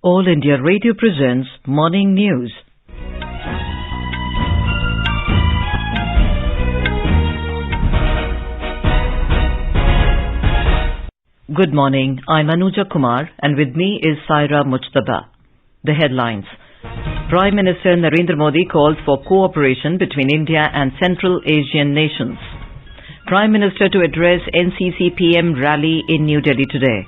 All India Radio presents Morning News. Good morning, I'm Anuja Kumar and with me is Saira Mujtaba. The headlines. Prime Minister Narendra Modi calls for cooperation between India and Central Asian nations. Prime Minister to address NCC PM rally in New Delhi today.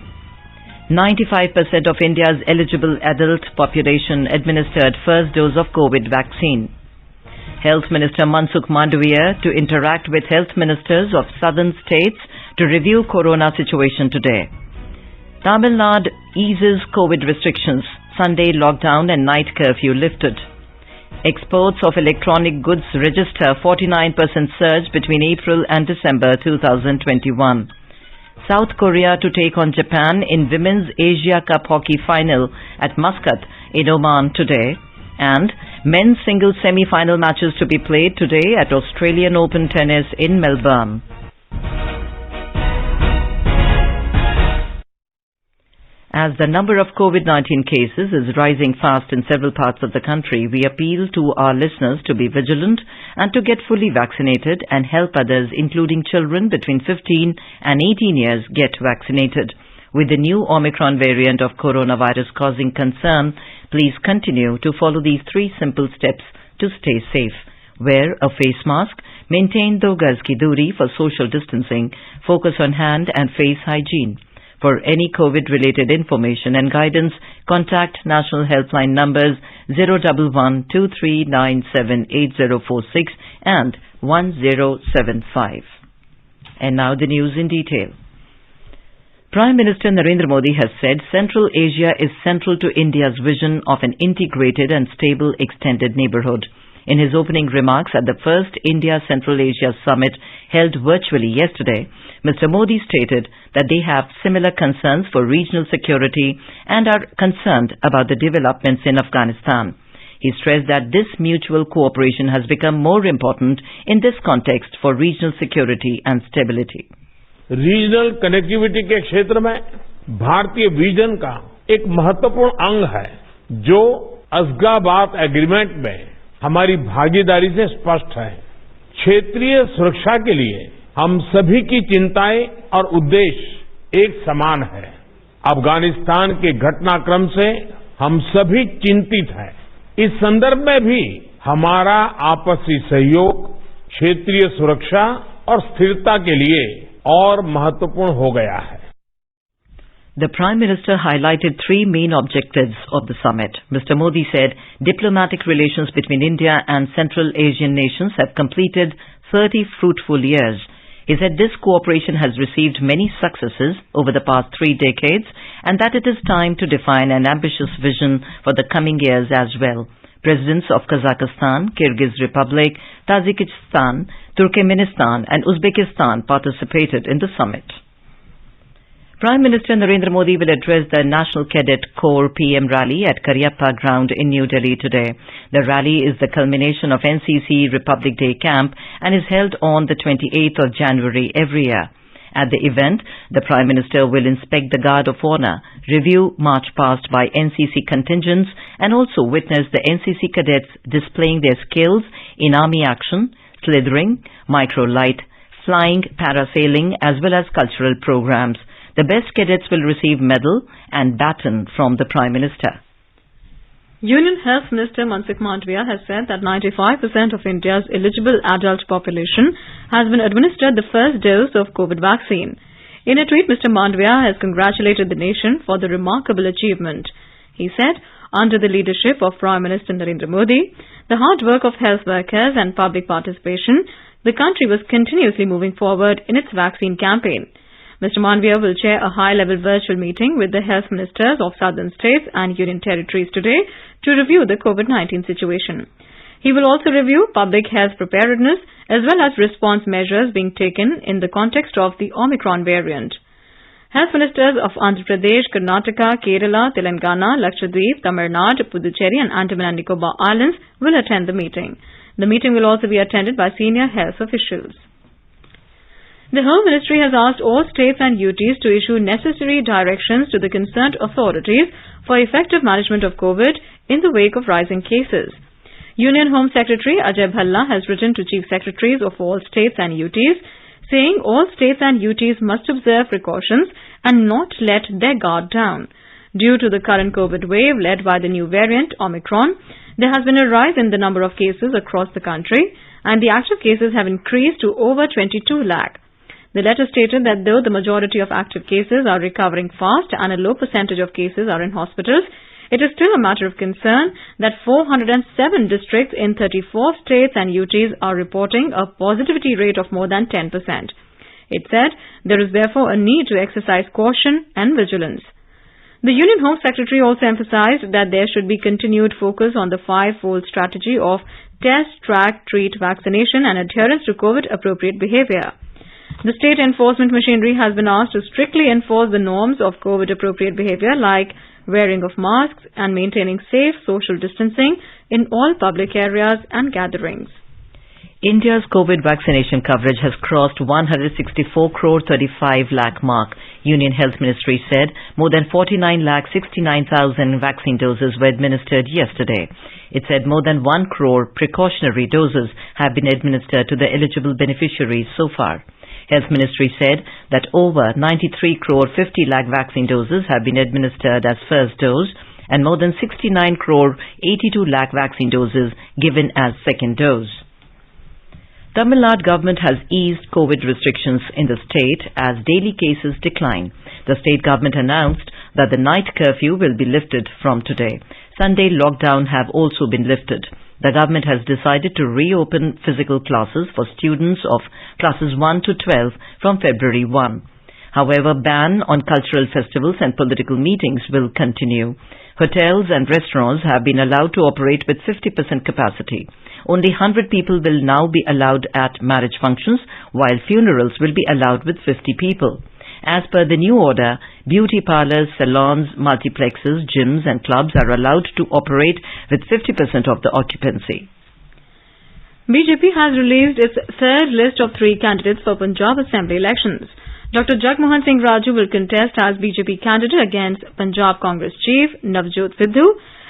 95% of India's eligible adult population administered first dose of COVID vaccine. Health Minister Mansukh Mandavia to interact with health ministers of southern states to review corona situation today. Tamil Nadu eases COVID restrictions. Sunday lockdown and night curfew lifted. Exports of electronic goods register 49% surge between April and December 2021. South Korea to take on Japan in Women's Asia Cup Hockey Final at Muscat in Oman today. And men's singles semi-final matches to be played today at Australian Open Tennis in Melbourne. As the number of COVID-19 cases is rising fast in several parts of the country, we appeal to our listeners to be vigilant and to get fully vaccinated and help others, including children between 15 and 18 years, get vaccinated. With the new Omicron variant of coronavirus causing concern, please continue to follow these 3 simple steps to stay safe. Wear a face mask, maintain 2 gaz ki duri for social distancing, focus on hand and face hygiene. For any COVID-related information and guidance, contact national helpline numbers 011-2397-8046 and 1075. And now the news in detail. Prime Minister Narendra Modi has said Central Asia is central to India's vision of an integrated and stable extended neighborhood. In his opening remarks at the first India-Central Asia Summit held virtually yesterday, Mr. Modi stated that they have similar concerns for regional security and are concerned about the developments in Afghanistan. He stressed that this mutual cooperation has become more important in this context for regional security and stability. Regional connectivity के क्षेत्र में भारतीय vision का एक महत्वपूर्ण अंग है जो अशगाबाद एग्रीमेंट में हमारी भागीदारी से स्पष्ट है। क्षेत्रीय सुरक्षा के लिए हम सभी की चिंताएं और उद्देश्य एक समान है। अफगानिस्तान के घटनाक्रम से हम सभी चिंतित हैं। इस संदर्भ में भी हमारा आपसी सहयोग क्षेत्रीय सुरक्षा और स्थिरता के लिए और महत्वपूर्ण हो गया है। The Prime Minister highlighted 3 main objectives of the summit. Mr. Modi said diplomatic relations between India and Central Asian nations have completed 30 fruitful years. He said this cooperation has received many successes over the past 3 decades and that it is time to define an ambitious vision for the coming years as well. Presidents of Kazakhstan, Kyrgyz Republic, Tajikistan, Turkmenistan and Uzbekistan participated in the summit. Prime Minister Narendra Modi will address the National Cadet Corps PM rally at Cariappa Ground in New Delhi today. The rally is the culmination of NCC Republic Day camp and is held on the 28th of January every year. At the event, the Prime Minister will inspect the Guard of Honor, review march past by NCC contingents and also witness the NCC cadets displaying their skills in army action, slithering, micro-light, flying, parasailing as well as cultural programs. The best cadets will receive medal and baton from the Prime Minister. Union Health Minister Mansukh Mandavia has said that 95% of India's eligible adult population has been administered the first dose of COVID vaccine. In a tweet, Mr. Mandavia has congratulated the nation for the remarkable achievement. He said, under the leadership of Prime Minister Narendra Modi, the hard work of health workers and public participation, the country was continuously moving forward in its vaccine campaign. Mr. Mandavia will chair a high-level virtual meeting with the health ministers of southern states and union territories today to review the COVID-19 situation. He will also review public health preparedness as well as response measures being taken in the context of the Omicron variant. Health ministers of Andhra Pradesh, Karnataka, Kerala, Telangana, Lakshadweep, Tamil Nadu, Puducherry and Andaman and Nicobar Islands will attend the meeting. The meeting will also be attended by senior health officials. The Home Ministry has asked all states and UTs to issue necessary directions to the concerned authorities for effective management of COVID in the wake of rising cases. Union Home Secretary Ajay Bhalla has written to Chief Secretaries of all states and UTs, saying all states and UTs must observe precautions and not let their guard down. Due to the current COVID wave led by the new variant, Omicron, there has been a rise in the number of cases across the country, and the active cases have increased to over 22 lakh. The letter stated that though the majority of active cases are recovering fast and a low percentage of cases are in hospitals, it is still a matter of concern that 407 districts in 34 states and UTs are reporting a positivity rate of more than 10%. It said there is therefore a need to exercise caution and vigilance. The Union Home Secretary also emphasized that there should be continued focus on the five-fold strategy of test, track, treat, vaccination and adherence to COVID-appropriate behavior. The state enforcement machinery has been asked to strictly enforce the norms of COVID-appropriate behavior like wearing of masks and maintaining safe social distancing in all public areas and gatherings. India's COVID vaccination coverage has crossed 164 crore 35 lakh mark. Union Health Ministry said more than 49 lakh 69,000 vaccine doses were administered yesterday. It said more than 1 crore precautionary doses have been administered to the eligible beneficiaries so far. Health Ministry said that over 93 crore 50 lakh vaccine doses have been administered as first dose and more than 69 crore 82 lakh vaccine doses given as second dose. Tamil Nadu government has eased COVID restrictions in the state as daily cases decline. The state government announced that the night curfew will be lifted from today. Sunday lockdown have also been lifted. The government has decided to reopen physical classes for students of classes 1 to 12 from February 1. However, ban on cultural festivals and political meetings will continue. Hotels and restaurants have been allowed to operate with 50% capacity. Only 100 people will now be allowed at marriage functions, while funerals will be allowed with 50 people. As per the new order, beauty parlors, salons, multiplexes, gyms and clubs are allowed to operate with 50% of the occupancy. BJP has released its third list of 3 candidates for Punjab Assembly elections. Dr. Jagmohan Singh Raju will contest as BJP candidate against Punjab Congress Chief Navjot Sidhu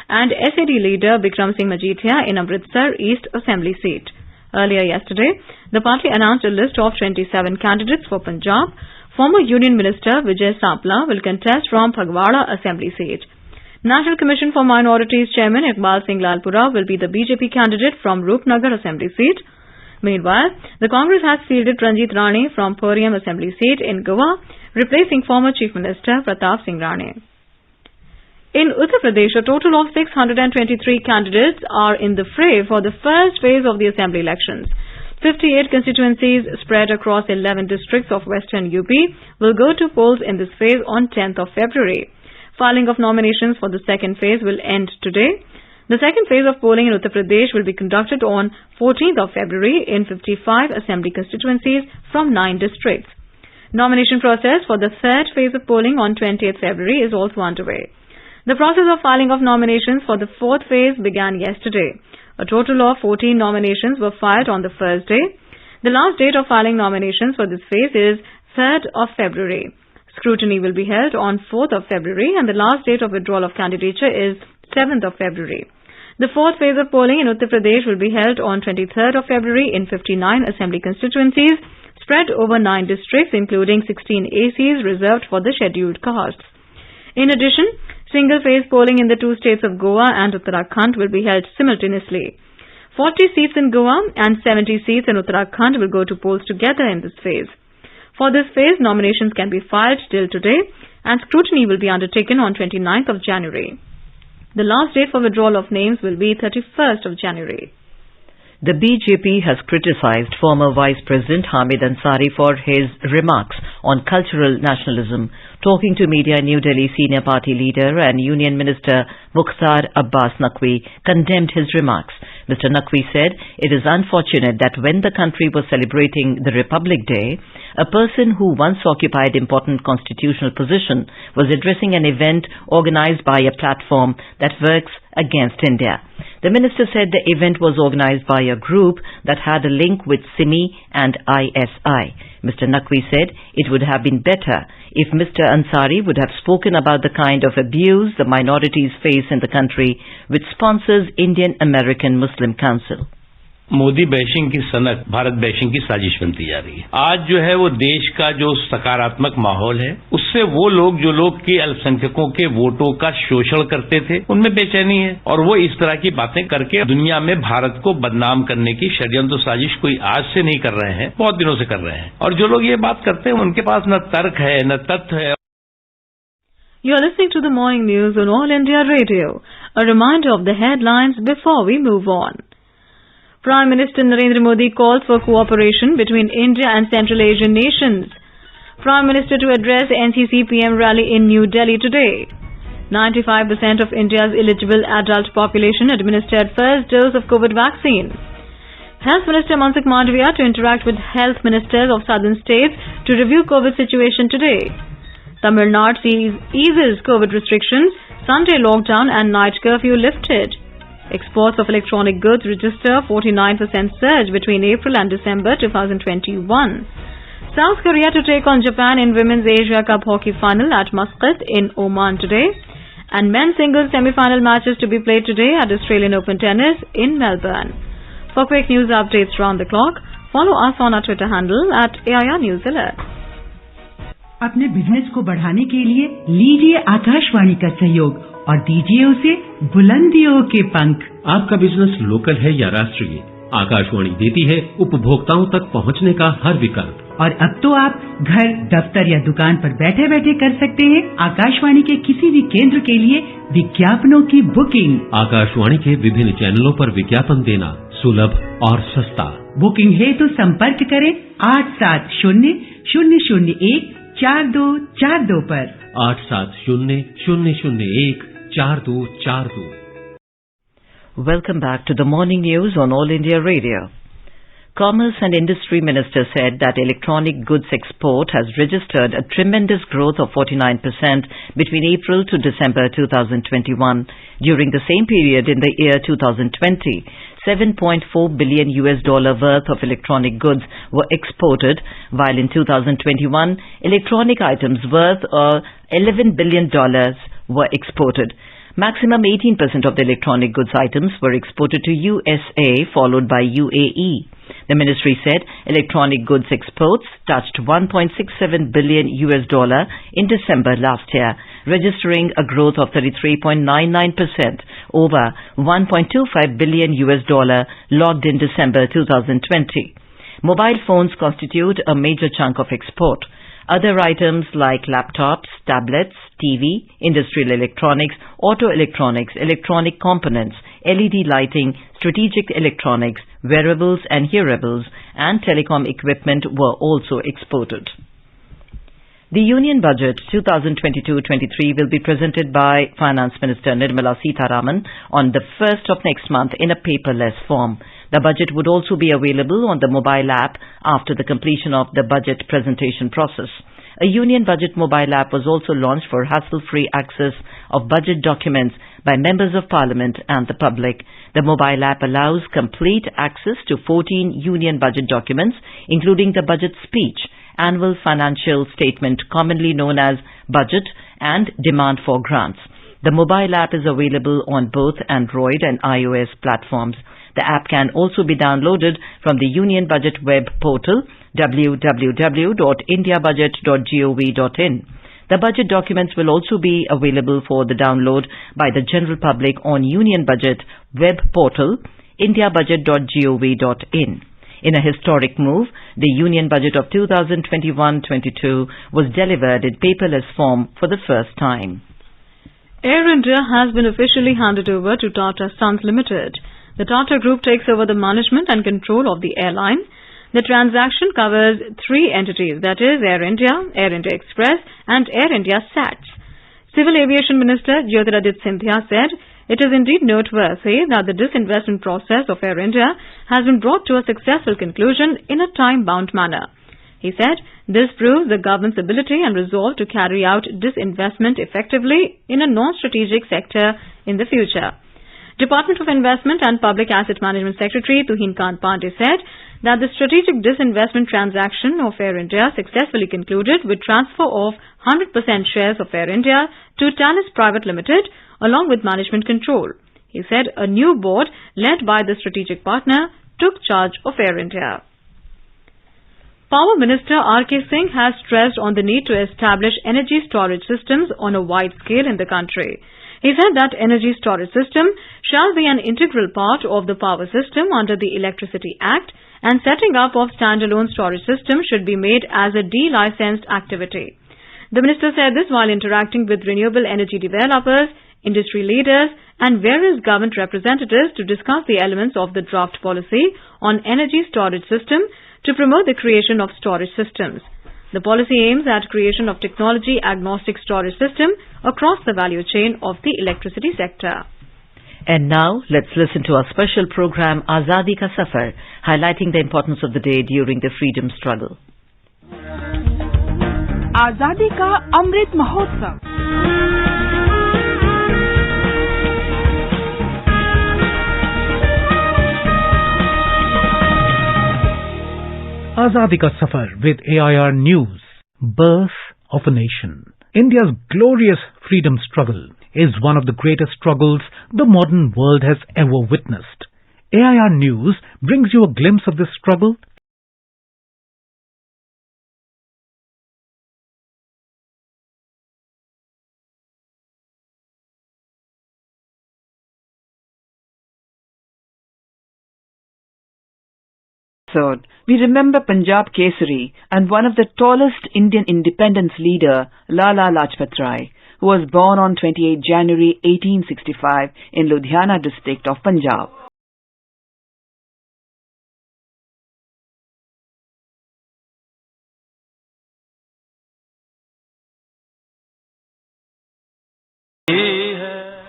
and SAD leader Bikram Singh Majithia in Amritsar East Assembly seat. Earlier yesterday, the party announced a list of 27 candidates for Punjab. Former Union Minister Vijay Sampla will contest from Phagwara Assembly seat. National Commission for Minorities Chairman Iqbal Singh Lalpura will be the BJP candidate from Roopnagar Assembly seat. Meanwhile, the Congress has fielded Ranjit Rane from Poriam Assembly seat in Goa, replacing former Chief Minister Pratap Singh Rane. In Uttar Pradesh, a total of 623 candidates are in the fray for the first phase of the Assembly elections. 58 constituencies spread across 11 districts of western UP will go to polls in this phase on 10th of February. Filing of nominations for the second phase will end today. The second phase of polling in Uttar Pradesh will be conducted on 14th of February in 55 assembly constituencies from 9 districts. Nomination process for the third phase of polling on 20th February is also underway. The process of filing of nominations for the fourth phase began yesterday. A total of 14 nominations were filed on the first day. The last date of filing nominations for this phase is 3rd of February. Scrutiny will be held on 4th of February and the last date of withdrawal of candidature is 7th of February. The fourth phase of polling in Uttar Pradesh will be held on 23rd of February in 59 assembly constituencies spread over 9 districts including 16 ACs reserved for the scheduled castes. In addition, single-phase polling in the 2 states of Goa and Uttarakhand will be held simultaneously. 40 seats in Goa and 70 seats in Uttarakhand will go to polls together in this phase. For this phase, nominations can be filed till today and scrutiny will be undertaken on 29th of January. The last date for withdrawal of names will be 31st of January. The BJP has criticized former Vice President Hamid Ansari for his remarks on cultural nationalism. Talking to media, New Delhi senior party leader and Union Minister Mukhtar Abbas Naqvi condemned his remarks. Mr. Naqvi said it is unfortunate that when the country was celebrating the Republic Day, a person who once occupied important constitutional position was addressing an event organized by a platform that works against India. The minister said the event was organized by a group that had a link with SIMI and ISI. Mr. Naqvi said it would have been better if Mr. Ansari would have spoken about the kind of abuse the minorities face in the country, which sponsors Indian American Muslim Council. Modi bashing की सनक Bharat bashing की साजिश बनती जा रही है। आज जो है वो देश का जो सकारात्मक माहौल है, उससे वो लोग जो लोग के अल्पसंख्यकों के वोटों का शोषण करते थे, उनमें बेचैनी है और वो इस तरह की बातें करके दुनिया में भारत को बदनाम करने की षड्यंत्र साजिश कोई आज से नहीं कर रहे हैं, बहुत दिनों से कर रहे हैं। और जो लोग ये बात करते हैं उनके पास न तर्क है न तथ्य है। You are listening to the morning news on All India Radio. A reminder of the headlines before we move on. Prime Minister Narendra Modi calls for cooperation between India and Central Asian nations. Prime Minister to address NCC PM rally in New Delhi today. 95% of India's eligible adult population administered first dose of COVID vaccine. Health Minister Mansukh Mandavia to interact with health ministers of southern states to review COVID situation today. Tamil Nadu eases COVID restrictions, Sunday lockdown and night curfew lifted. Exports of electronic goods register 49% surge between April and December 2021. South Korea to take on Japan in Women's Asia Cup hockey final at Muscat in Oman today. And men's singles semi-final matches to be played today at Australian Open Tennis in Melbourne. For quick news updates round the clock, follow us on our Twitter handle at AIR News Alert. अपने business को बढ़ाने के लिए लीजिए आकाशवाणी का सहयोग और दीजिए उसे बुलंदियों के पंख। आपका बिजनेस लोकल है या राष्ट्रीय, आकाशवाणी देती है उपभोक्ताओं तक पहुंचने का हर विकल्प। और अब तो आप घर, दफ्तर या दुकान पर बैठे बैठे कर सकते हैं आकाशवाणी के किसी भी केंद्र के लिए विज्ञापनों की बुकिंग। आकाशवाणी के विभिन्न चैनलों पर विज्ञापन देना सुलभ और सस्ता। बुकिंग है तो संपर्क करें 8700014242 पर। 8700014242। Welcome back to the morning news on All India Radio. Commerce and Industry Minister said that electronic goods export has registered a tremendous growth of 49% between April to December 2021. During the same period in the year 2020, $7.4 billion worth of electronic goods were exported, while in 2021, electronic items worth $11 billion were exported. Maximum 18% of the electronic goods items were exported to USA, followed by UAE. The ministry said electronic goods exports touched $1.67 billion in December last year, registering a growth of 33.99% over $1.25 billion logged in December 2020. Mobile phones constitute a major chunk of export. Other items like laptops, tablets, TV, industrial electronics, auto electronics, electronic components, LED lighting, strategic electronics, wearables and hearables, and telecom equipment were also exported. The Union Budget 2022-23 will be presented by Finance Minister Nirmala Sitharaman on the 1st of next month in a paperless form. The budget would also be available on the mobile app after the completion of the budget presentation process. A Union Budget mobile app was also launched for hassle-free access of budget documents by members of Parliament and the public. The mobile app allows complete access to 14 Union Budget documents, including the budget speech, annual financial statement commonly known as budget, and demand for grants. The mobile app is available on both Android and iOS platforms. The app can also be downloaded from the Union Budget web portal www.indiabudget.gov.in. The budget documents will also be available for the download by the general public on Union Budget web portal indiabudget.gov.in. In a historic move, the Union Budget of 2021-22 was delivered in paperless form for the first time. Air India has been officially handed over to Tata Sons Limited. The Tata Group takes over the management and control of the airline. The transaction covers three entities, that is Air India Express and Air India SATS. Civil Aviation Minister Jyotiraditya Scindia said, "It is indeed noteworthy that the disinvestment process of Air India has been brought to a successful conclusion in a time-bound manner." He said, "This proves the government's ability and resolve to carry out disinvestment effectively in a non-strategic sector in the future." Department of Investment and Public Asset Management Secretary Tuhin Kant Pandey said that the strategic disinvestment transaction of Air India successfully concluded with transfer of 100% shares of Air India to Talis Private Limited along with management control. He said a new board led by the strategic partner took charge of Air India. Power Minister R.K. Singh has stressed on the need to establish energy storage systems on a wide scale in the country. He said that energy storage system shall be an integral part of the power system under the Electricity Act, and setting up of standalone storage system should be made as a delicensed activity. The minister said this while interacting with renewable energy developers, industry leaders and various government representatives to discuss the elements of the draft policy on energy storage system to promote the creation of storage systems. The policy aims at creation of technology-agnostic storage system across the value chain of the electricity sector. And now, let's listen to our special program Azadi Ka Safar, highlighting the importance of the day during the freedom struggle. Azadi Ka Amrit Mahotsav. Azadi Ka Safar with AIR News. Birth of a Nation. India's glorious freedom struggle is one of the greatest struggles the modern world has ever witnessed. AIR News brings you a glimpse of this struggle. We remember Punjab Kesari and one of the tallest Indian independence leader, Lala Lajpat Rai, who was born on 28 January 1865 in Ludhiana district of Punjab.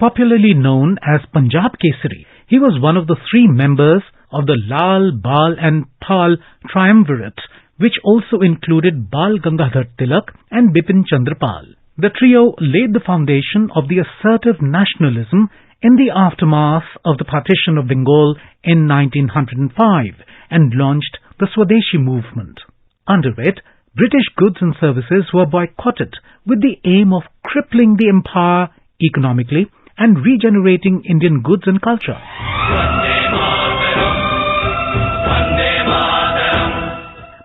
Popularly known as Punjab Kesari, he was one of the three members of the Lal, Bal and Pal triumvirate, which also included Bal Gangadhar Tilak and Bipin Chandra Pal. The trio laid the foundation of the assertive nationalism in the aftermath of the partition of Bengal in 1905 and launched the Swadeshi movement. Under it, British goods and services were boycotted with the aim of crippling the empire economically and regenerating Indian goods and culture.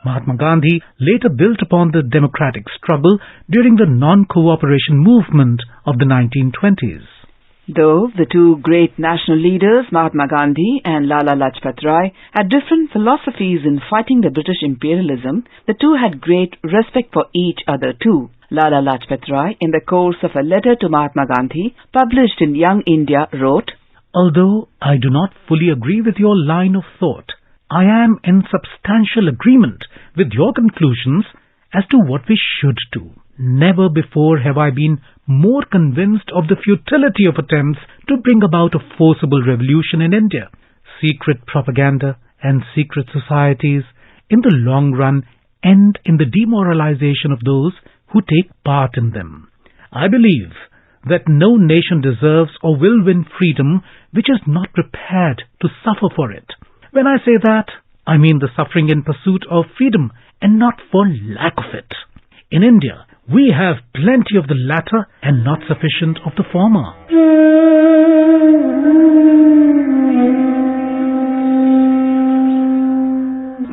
Mahatma Gandhi later built upon the democratic struggle during the non-cooperation movement of the 1920s. Though the two great national leaders, Mahatma Gandhi and Lala Lajpat Rai, had different philosophies in fighting the British imperialism, the two had great respect for each other too. Lala Lajpat Rai, in the course of a letter to Mahatma Gandhi, published in Young India, wrote, "Although I do not fully agree with your line of thought, I am in substantial agreement with your conclusions as to what we should do. Never before have I been more convinced of the futility of attempts to bring about a forcible revolution in India. Secret propaganda and secret societies in the long run end in the demoralization of those who take part in them. I believe that no nation deserves or will win freedom which is not prepared to suffer for it. When I say that, I mean the suffering in pursuit of freedom and not for lack of it. In India, we have plenty of the latter and not sufficient of the former."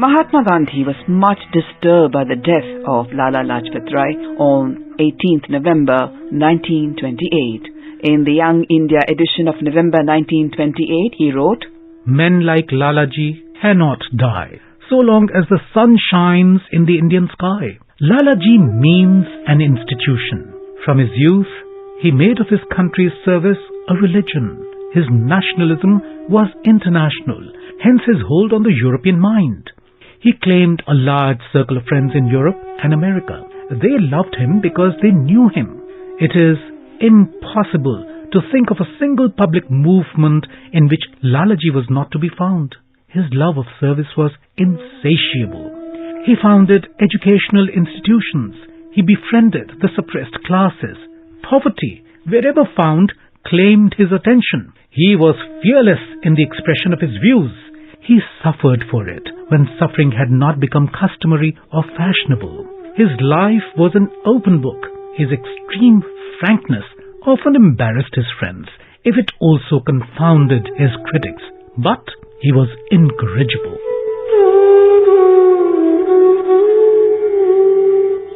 Mahatma Gandhi was much disturbed by the death of Lala Lajpat Rai on 18th November 1928. In the Young India edition of November 1928, he wrote, "Men like Lalaji cannot die so long as the sun shines in the Indian sky. Lalaji means an institution. From his youth, he made of his country's service a religion. His nationalism was international, hence his hold on the European mind. He claimed a large circle of friends in Europe and America. They loved him because they knew him. It is impossible to think of a single public movement in which Lalaji was not to be found. His love of service was insatiable. He founded educational institutions. He befriended the suppressed classes. Poverty, wherever found, claimed his attention. He was fearless in the expression of his views. He suffered for it when suffering had not become customary or fashionable. His life was an open book. His extreme frankness often embarrassed his friends, if it also confounded his critics. But he was incorrigible.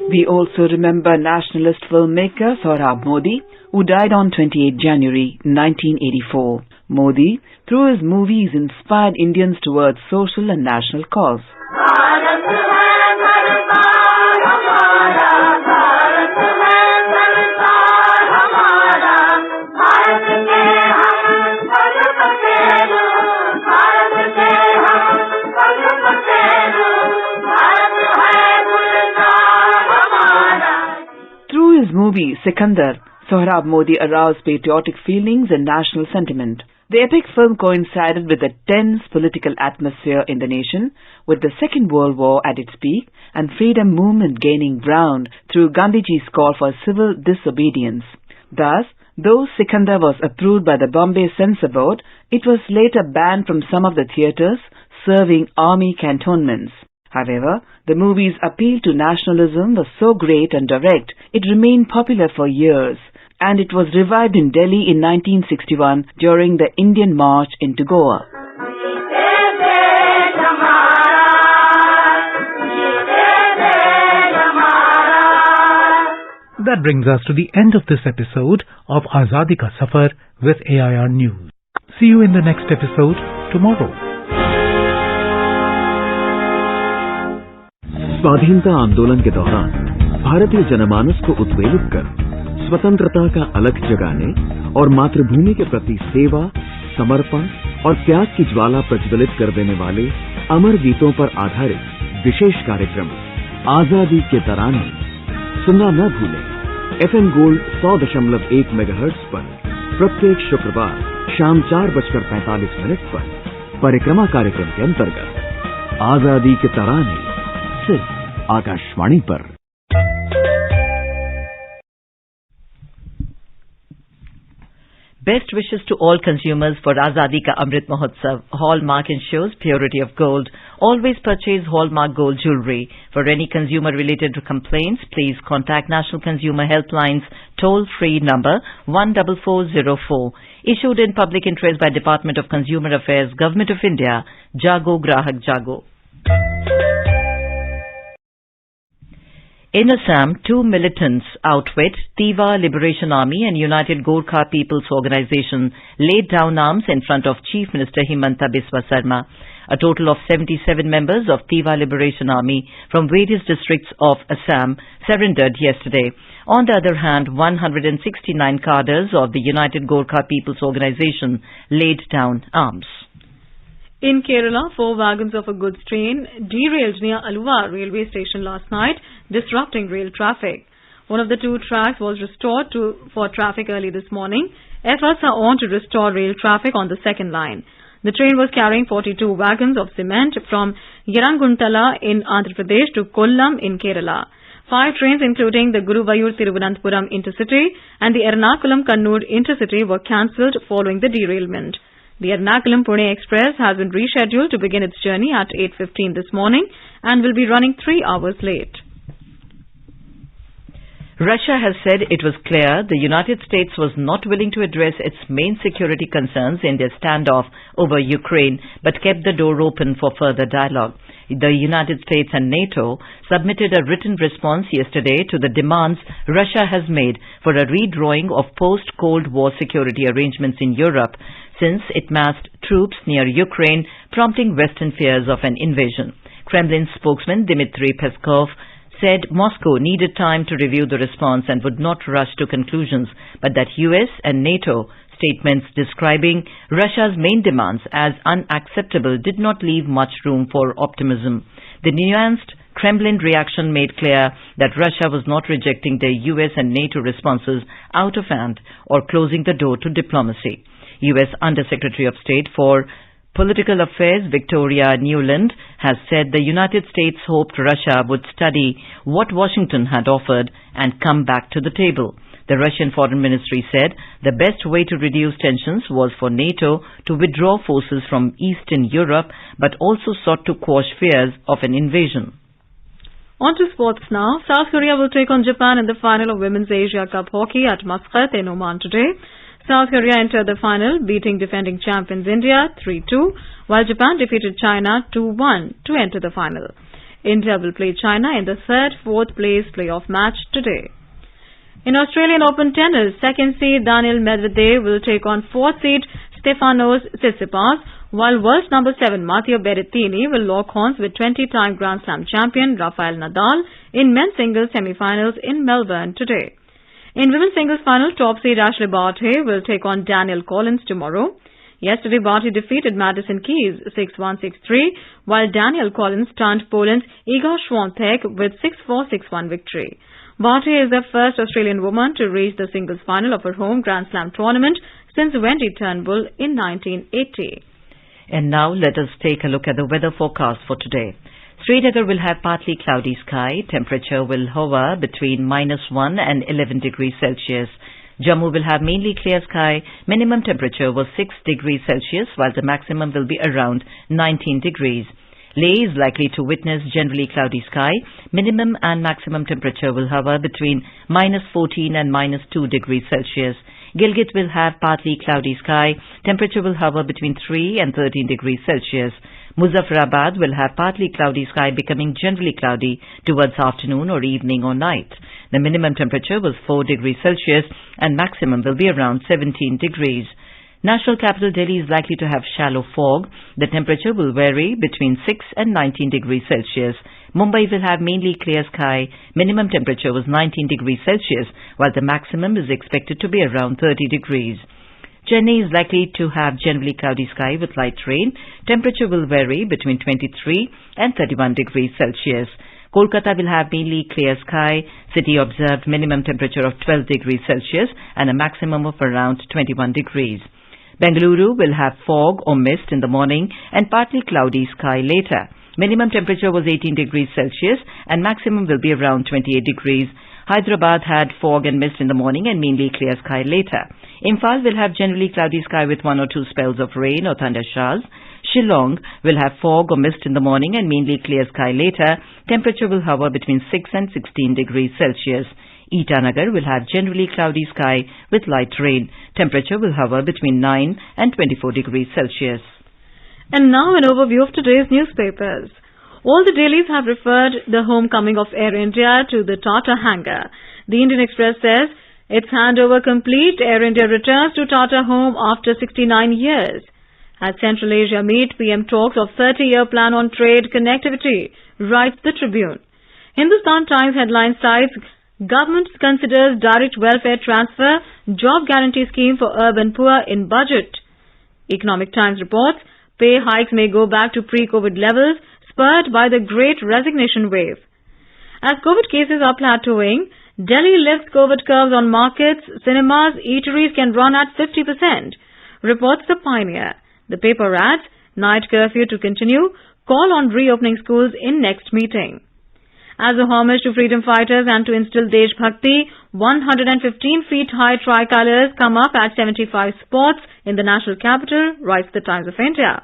We also remember nationalist filmmaker Sohrab Modi, who died on 28 January 1984. Modi, through his movies, inspired Indians towards social and national cause. Through his movie Sikandar, Sohrab Modi aroused patriotic feelings and national sentiment. The epic film coincided with a tense political atmosphere in the nation, with the Second World War at its peak and freedom movement gaining ground through Gandhiji's call for civil disobedience. Thus, though Sikandar was approved by the Bombay Censor Board, it was later banned from some of the theatres serving army cantonments. However, the movie's appeal to nationalism was so great and direct, it remained popular for years, and it was revived in Delhi in 1961 during the Indian March into Goa. That brings us to the end of this episode of Azadi Ka Safar with AIR News. See you in the next episode tomorrow. स्वाधीनता आंदोलन के दौरान भारतीय जनमानस को उत्वेलित कर स्वतंत्रता का अलख जगाने और मातृभूमि के प्रति सेवा, समर्पण और त्याग की ज्वाला प्रज्वलित कर देने वाले अमर गीतों पर आधारित विशेष कार्यक्रम आजादी के तराने सुनना न भूलें। FM गोल्ड 100.1 मेगाहर्ट्ज पर प्रत्येक शुक्रवार शाम 4:45 पर परिक्रमा कार्यक्रम के अंतर्गत आजादी के तराने सिर्फ आकाशवाणी पर। Best wishes to all consumers for Azadi Ka Amrit Mahotsav. Hallmark ensures purity of gold. Always purchase Hallmark gold jewelry. For any consumer-related complaints, please contact National Consumer Helpline's toll-free number 14404. Issued in public interest by Department of Consumer Affairs, Government of India. Jago Grahak Jago. In Assam, two militants outfit, Tiva Liberation Army and United Gorkha People's Organization laid down arms in front of Chief Minister Himanta Biswa Sarma. A total of 77 members of Tiva Liberation Army from various districts of Assam surrendered yesterday. On the other hand, 169 cadres of the United Gorkha People's Organization laid down arms. In Kerala, 4 wagons of a goods train derailed near Aluva railway station last night, disrupting rail traffic. One of the 2 tracks was restored for traffic early this morning. Efforts are on to restore rail traffic on the second line. The train was carrying 42 wagons of cement from Yaranguntala in Andhra Pradesh to Kollam in Kerala. 5 trains, including the Guruvayur-Thiruvananthapuram intercity and the Ernakulam-Kannur intercity, were cancelled following the derailment. The Ernakulam-Pune Express has been rescheduled to begin its journey at 8:15 this morning and will be running 3 hours late. Russia has said it was clear the United States was not willing to address its main security concerns in their standoff over Ukraine, but kept the door open for further dialogue. The United States and NATO submitted a written response yesterday to the demands Russia has made for a redrawing of post-Cold War security arrangements in Europe, since it massed troops near Ukraine, prompting Western fears of an invasion. Kremlin spokesman Dmitry Peskov said Moscow needed time to review the response and would not rush to conclusions, but that US and NATO statements describing Russia's main demands as unacceptable did not leave much room for optimism. The nuanced Kremlin reaction made clear that Russia was not rejecting the US and NATO responses out of hand or closing the door to diplomacy. US Undersecretary of State for Political Affairs Victoria Nuland has said the United States hoped Russia would study what Washington had offered and come back to the table. The Russian Foreign Ministry said the best way to reduce tensions was for NATO to withdraw forces from Eastern Europe, but also sought to quash fears of an invasion. On to sports now. South Korea will take on Japan in the final of Women's Asia Cup Hockey at Muscat in Oman today. South Korea entered the final, beating defending champions India 3-2, while Japan defeated China 2-1 to enter the final. India will play China in the third-fourth place playoff match today. In Australian Open tennis, second seed Daniil Medvedev will take on fourth seed Stefanos Tsitsipas, while world number 7 Matteo Berrettini will lock horns with 20-time Grand Slam champion Rafael Nadal in men's singles semi-finals in Melbourne today. In women's singles final, top seed Ashley Barty will take on Danielle Collins tomorrow. Yesterday, Barty defeated Madison Keys 6-1, 6-3, while Danielle Collins stunned Poland's Iga Świątek with 6-4, 6-1 victory. Barty is the first Australian woman to reach the singles final of her home Grand Slam tournament since Wendy Turnbull in 1980. And now let us take a look at the weather forecast for today. Srinagar will have partly cloudy sky. Temperature will hover between -1 and 11 degrees Celsius. Jammu will have mainly clear sky. Minimum temperature was 6 degrees Celsius, while the maximum will be around 19 degrees. Leh is likely to witness generally cloudy sky. Minimum and maximum temperature will hover between -14 and -2 degrees Celsius. Gilgit will have partly cloudy sky. Temperature will hover between 3 and 13 degrees Celsius. Muzaffarabad will have partly cloudy sky becoming generally cloudy towards afternoon or evening or night. The minimum temperature was 4 degrees Celsius and maximum will be around 17 degrees. National capital Delhi is likely to have shallow fog. The temperature will vary between 6 and 19 degrees Celsius. Mumbai will have mainly clear sky. Minimum temperature was 19 degrees Celsius, while the maximum is expected to be around 30 degrees. Chennai is likely to have generally cloudy sky with light rain. Temperature will vary between 23 and 31 degrees Celsius. Kolkata will have mainly clear sky. City observed minimum temperature of 12 degrees Celsius and a maximum of around 21 degrees. Bengaluru will have fog or mist in the morning and partly cloudy sky later. Minimum temperature was 18 degrees Celsius and maximum will be around 28 degrees. Hyderabad had fog and mist in the morning and mainly clear sky later. Imphal will have generally cloudy sky with 1 or 2 spells of rain or thunder showers. Shillong will have fog or mist in the morning and mainly clear sky later. Temperature will hover between 6 and 16 degrees Celsius. Itanagar will have generally cloudy sky with light rain. Temperature will hover between 9 and 24 degrees Celsius. And now an overview of today's newspapers. All the dailies have referred the homecoming of Air India to the Tata hangar. The Indian Express says its handover complete. Air India returns to Tata home after 69 years. At Central Asia meet, PM talks of 30-year plan on trade connectivity, writes the Tribune. Hindustan Times headline cites government considers direct welfare transfer, job guarantee scheme for urban poor in budget. Economic Times reports pay hikes may go back to pre-COVID levels, spurred by the great resignation wave. As COVID cases are plateauing, Delhi lifts COVID curves on markets, cinemas, eateries can run at 50%, reports the Pioneer. The paper adds, night curfew to continue, call on reopening schools in next meeting. As a homage to freedom fighters and to instill Desh Bhakti, 115 feet high tricolors come up at 75 spots in the national capital, writes the Times of India.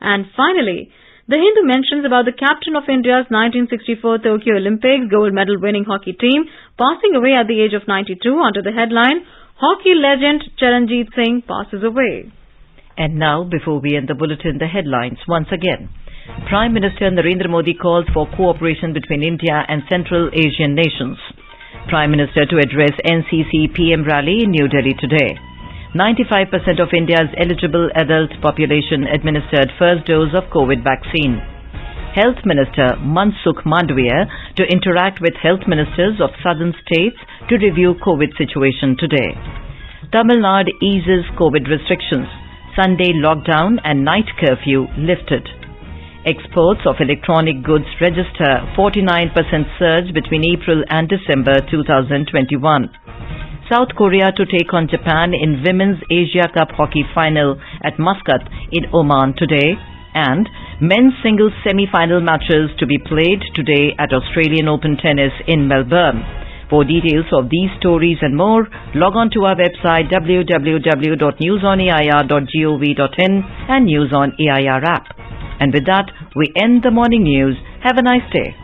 And finally, the Hindu mentions about the captain of India's 1964 Tokyo Olympics gold medal winning hockey team passing away at the age of 92 under the headline, Hockey legend Charanjit Singh passes away. And now, before we end the bulletin, the headlines once again. Prime Minister Narendra Modi calls for cooperation between India and Central Asian nations. Prime Minister to address NCC PM rally in New Delhi today. 95% of India's eligible adult population administered first dose of COVID vaccine. Health Minister Mansukh Mandavia to interact with health ministers of southern states to review COVID situation today. Tamil Nadu eases COVID restrictions. Sunday lockdown and night curfew lifted. Exports of electronic goods register 49% surge between April and December 2021. South Korea to take on Japan in Women's Asia Cup Hockey Final at Muscat in Oman today. And men's singles semi-final matches to be played today at Australian Open Tennis in Melbourne. For details of these stories and more, log on to our website www.newsonair.gov.in and News on AIR app. And with that, we end the morning news. Have a nice day.